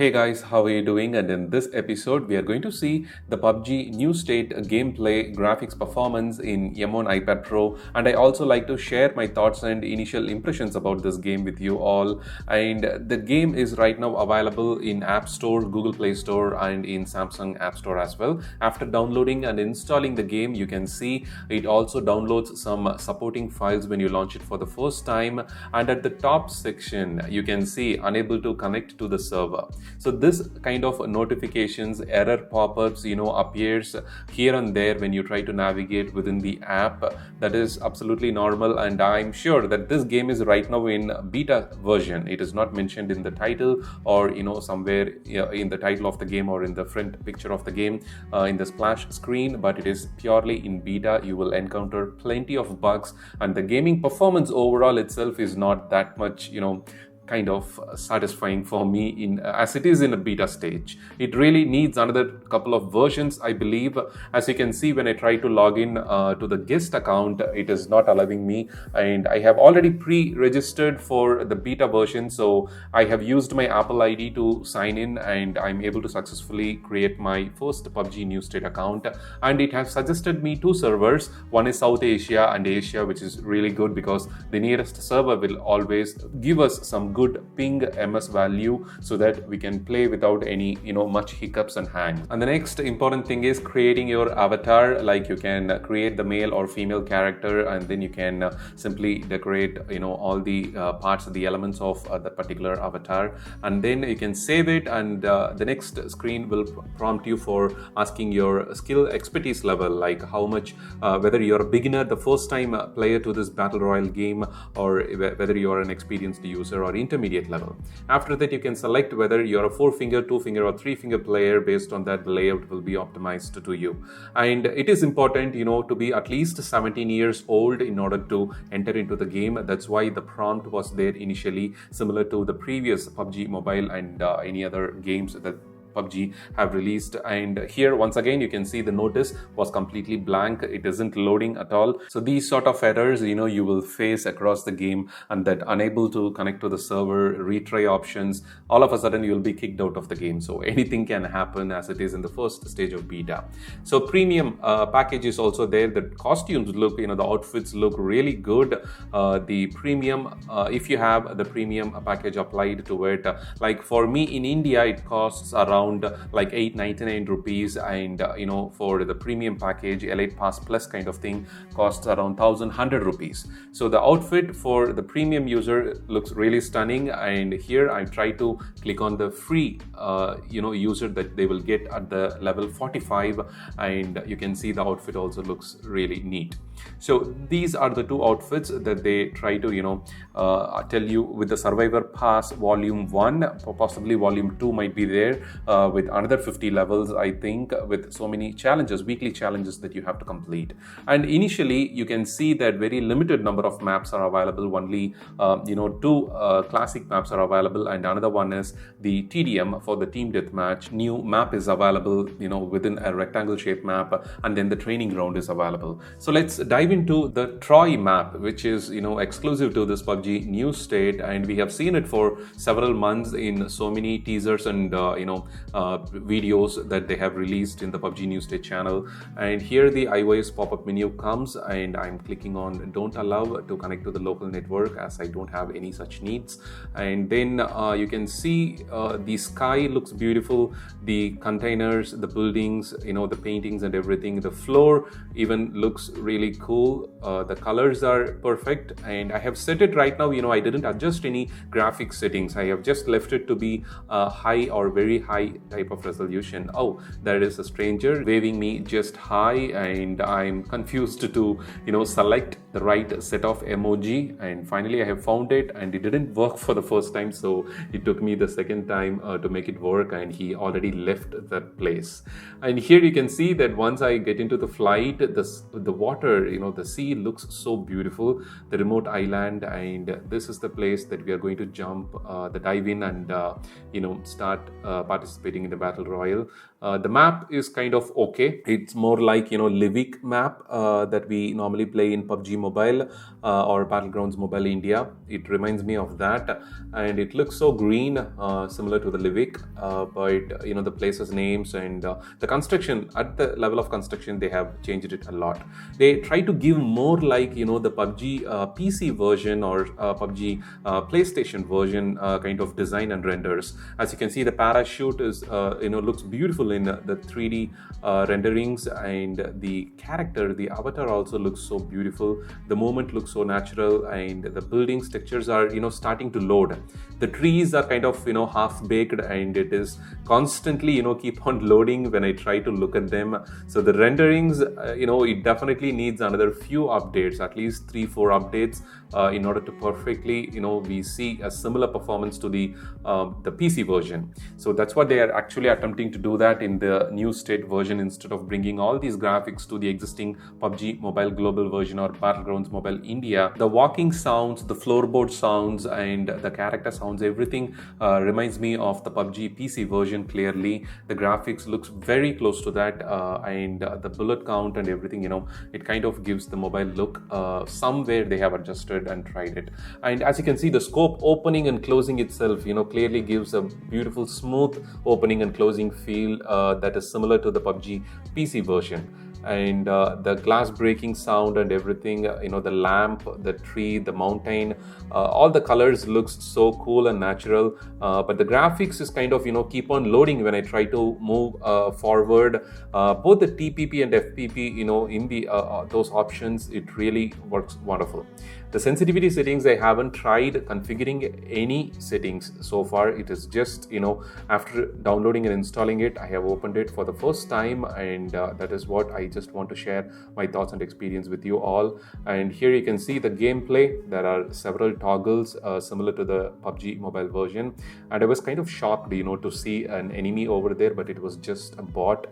Hey guys, how are you doing? And in this episode, we are going to see the Pubg New State gameplay, graphics, performance in M1 iPad Pro. And I also like to share my thoughts and initial impressions about this game with you all. And the game is right now available in App Store, Google Play Store, and in Samsung App Store as well. After downloading and installing the game, you can see it also downloads some supporting files when you launch it for the first time. And at the top section, you can see unable to connect to the server. So this kind of notifications, error pop-ups, appears here and there when you try to navigate within the app. That is absolutely normal, and I'm sure that this game is right now in beta version. It is not mentioned in the title or somewhere in the title of the game or in the front picture of the game in the splash screen, but it is purely in beta. You will encounter plenty of bugs, and the gaming performance overall itself is not that much kind of satisfying for me as it is in a beta stage. It really needs another couple of versions, I believe. As you can see, when I try to log in to the guest account, it is not allowing me, and I have already pre-registered for the beta version, so I have used my Apple ID to sign in, and I'm able to successfully create my first Pubg New State account. And it has suggested me two servers. One is South Asia and Asia, which is really good because the nearest server will always give us some good ping ms value so that we can play without any much hiccups and hangs. And the next important thing is creating your avatar. Like, you can create the male or female character, and then you can simply decorate all the parts of the elements of the particular avatar, and then you can save it, and the next screen will prompt you for asking your skill expertise level, like how much, whether you're a beginner, the first time player to this battle royale game, or whether you're an experienced user or intermediate level. After that, you can select whether you're a 4-finger, 2-finger or 3-finger player. Based on that, the layout will be optimized to you. And it is important to be at least 17 years old in order to enter into the game. That's why the prompt was there initially, similar to the previous Pubg Mobile and any other games that Pubg have released. And here once again you can see the notice was completely blank. It isn't loading at all. So these sort of errors you will face across the game, and that unable to connect to the server, retry options, all of a sudden you will be kicked out of the game. So anything can happen as it is in the first stage of beta. So premium package is also there. The costumes look, the outfits look really good. The premium, if you have the premium package applied to it, like for me in India it costs around like 899 rupees, and for the premium package, Elite Pass Plus kind of thing, costs around 1100 rupees. So the outfit for the premium user looks really stunning, and here I try to click on the free user that they will get at the level 45, and you can see the outfit also looks really neat. So these are the two outfits that they try to tell you with the Survivor Pass Volume 1, possibly Volume 2 might be there with another 50 levels, I think, with so many challenges, weekly challenges that you have to complete. And initially you can see that very limited number of maps are available. Only two classic maps are available, and another one is the TDM for the team deathmatch. New map is available within a rectangle shaped map, and then the training ground is available. So let's dive into the Troy map, which is exclusive to this Pubg New State, and we have seen it for several months in so many teasers and videos that they have released in the Pubg New State channel. And here the iOS pop-up menu comes, and I'm clicking on don't allow to connect to the local network as I don't have any such needs. And then you can see the sky looks beautiful, the containers, the buildings, the paintings and everything. The floor even looks really cool. The colors are perfect, and I have set it right now. I didn't adjust any graphics settings. I have just left it to be high or very high type of resolution. Oh, there is a stranger waving me just hi, and I'm confused to select the right set of emoji. And finally I have found it, and it didn't work for the first time, so it took me the second time to make it work, and he already left that place. And here you can see that once I get into the flight, the water, the sea looks so beautiful, the remote island, and this is the place that we are going to jump, the dive in, and start participating in the battle royale. The map is kind of okay. It's more like, Livik map that we normally play in PUBG Mobile or Battlegrounds Mobile India. It reminds me of that, and it looks so green, similar to the Livik, but the places names and the construction, at the level of construction, they have changed it a lot. They try to give more like the PUBG PC version or PUBG PlayStation version kind of design and renders. As you can see, the parachute is looks beautiful in the 3D renderings, and the character, the avatar also looks so beautiful. The movement looks so natural, and the buildings textures are starting to load. The trees are kind of half baked, and it is constantly keep on loading when I try to look at them. So the renderings, it definitely needs another few updates, at least 3-4 updates, in order to perfectly we see a similar performance to the PC version. So that's what they are actually attempting to do, that in the new state version, instead of bringing all these graphics to the existing PUBG Mobile Global version or Battlegrounds Mobile India. The walking sounds, the floorboard sounds, and the character sounds, everything reminds me of the PUBG PC version clearly. The graphics looks very close to that, and the bullet count and everything, it kind of gives the mobile look. Somewhere they have adjusted and tried it. And as you can see, the scope opening and closing itself, clearly gives a beautiful smooth opening and closing feel that is similar to the PUBG PC version. And the glass breaking sound and everything, the lamp, the tree, the mountain, all the colors looks so cool and natural, but the graphics is kind of keep on loading when I try to move forward. Both the TPP and FPP, in the those options, it really works wonderful. The sensitivity settings, I haven't tried configuring any settings so far. It is just after downloading and installing it, I have opened it for the first time, and that is what I just want to share my thoughts and experience with you all. And here you can see the gameplay. There are several toggles similar to the PUBG mobile version, and I was kind of shocked to see an enemy over there, but it was just a bot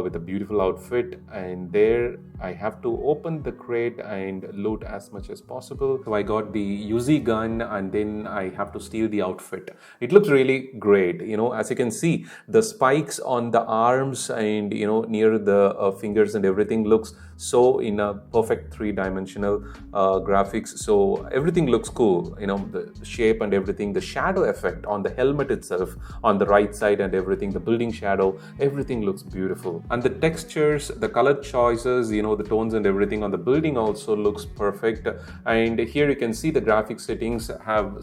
with a beautiful outfit. And there I have to open the crate and loot as much as possible. So I got the Uzi gun, and then I have to steal the outfit. It looks really great. As you can see, the spikes on the arms and near the fingers and everything looks so in a perfect 3-dimensional graphics. So everything looks cool, the shape and everything, the shadow effect on the helmet itself, on the right side and everything, the building shadow, everything looks beautiful. And the textures, the color choices, the tones and everything on the building also looks perfect. And here you can see the graphics settings have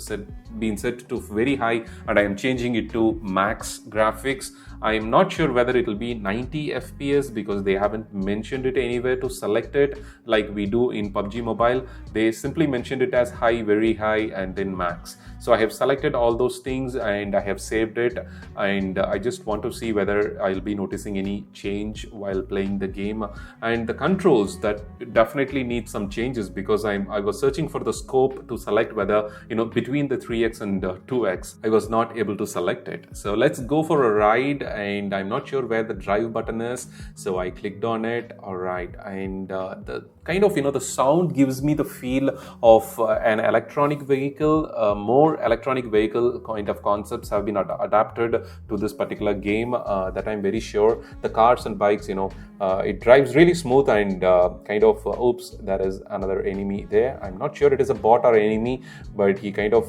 been set to very high, and I am changing it to max graphics. I am not sure whether it will be 90 FPS because they haven't mentioned it anywhere to select it like we do in PUBG Mobile. They simply mentioned it as high, very high, and then max. So I have selected all those things and I have saved it, and I just want to see whether I'll be noticing any change while playing the game. And the controls, that definitely need some changes because I was searching for the scope to select whether between the 3x and 2x. I was not able to select it. So let's go for a ride, and I'm not sure where the drive button is, so I clicked on it. All right, and the kind of the sound gives me the feel of an electronic vehicle. More electronic vehicle kind of concepts have been adapted to this particular game, that I'm very sure. The cars and bikes, it drives really smooth, and kind of oops, there is another enemy there. I'm not sure it is a bot or enemy, but he kind of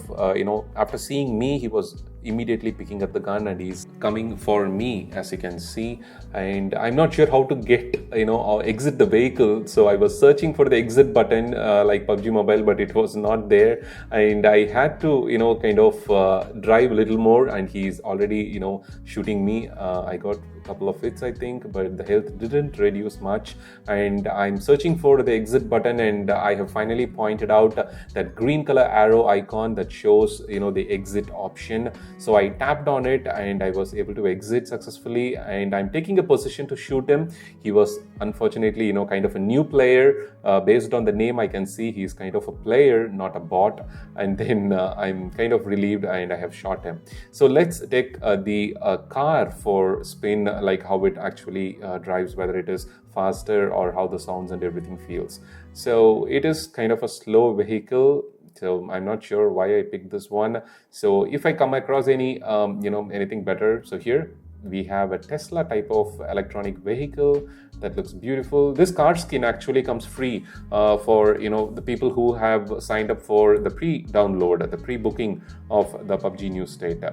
after seeing me, he was immediately picking up the gun and he's coming for me, as you can see. And I'm not sure how to get or exit the vehicle, so I was searching for the exit button like PUBG Mobile, but it was not there, and I had to kind of drive a little more, and he's already shooting me. I got a couple of hits, I think, but the health didn't reduce much, and I'm searching for the exit button, and I have finally pointed out that green color arrow icon that shows the exit option. So I tapped on it and I was able to exit successfully, and I'm taking a position to shoot him. He was unfortunately kind of a new player. Based on the name, I can see he's kind of a player, not a bot, and then I'm kind of relieved and I have shot him. So let's take the car for spin, like how it actually drives, whether it is faster or how the sounds and everything feels. So it is kind of a slow vehicle, so I'm not sure why I picked this one. So if I come across any anything better, so here we have a Tesla type of electronic vehicle that looks beautiful. This car skin actually comes free for the people who have signed up for the pre-download, the pre-booking of the Pubg New State.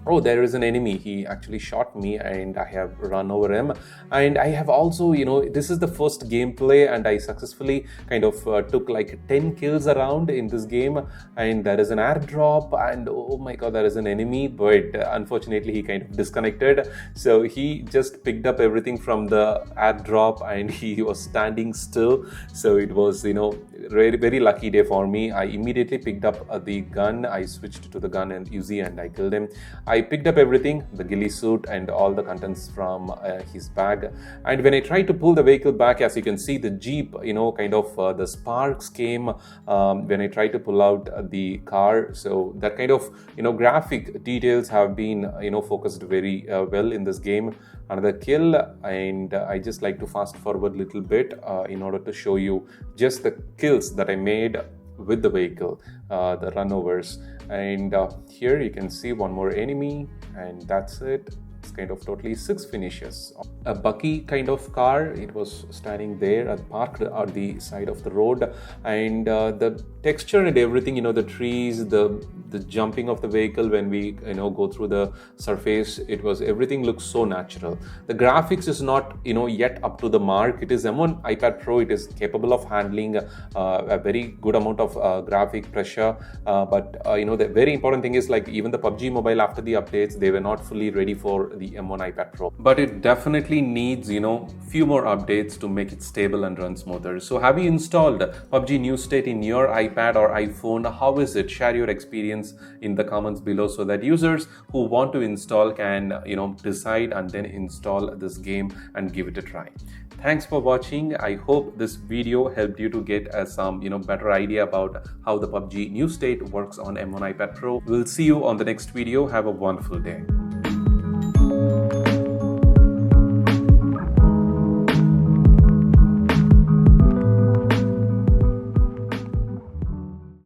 Oh, there is an enemy. He actually shot me and I have run over him. And I have also, this is the first gameplay and I successfully kind of took like 10 kills around in this game. And there is an airdrop and oh my god, there is an enemy. But unfortunately, he kind of disconnected. So he just picked up everything from the airdrop and he was standing still. So it was, very, very lucky day for me. I immediately picked up the gun. I switched to the gun and Uzi and I killed him. I picked up everything, the ghillie suit and all the contents from his bag. And when I tried to pull the vehicle back, as you can see, the Jeep, the sparks came when I tried to pull out the car. So that kind of, graphic details have been, focused very well in this game. Another kill, and I just like to fast forward a little bit in order to show you just the kills that I made with the vehicle, the runovers. And here you can see one more enemy, and that's it. It's kind of totally 6 finishes. A Bucky kind of car, it was standing there parked at the side of the road, and the texture and everything, the trees, the jumping of the vehicle when we go through the surface, everything looks so natural. The graphics is not yet up to the mark. It is M1 iPad Pro. It is capable of handling a very good amount of graphic pressure, but the very important thing is, like, even the PUBG Mobile, after the updates, they were not fully ready for the M1 iPad Pro, but it definitely needs few more updates to make it stable and run smoother. So have you installed Pubg New State in your iPad or iPhone? How is it? Share your experience in the comments below so that users who want to install can decide and then install this game and give it a try. Thanks for watching. I hope this video helped you to get some better idea about how the Pubg New State works on M1 iPad Pro. We'll see you on the next video. Have a wonderful day.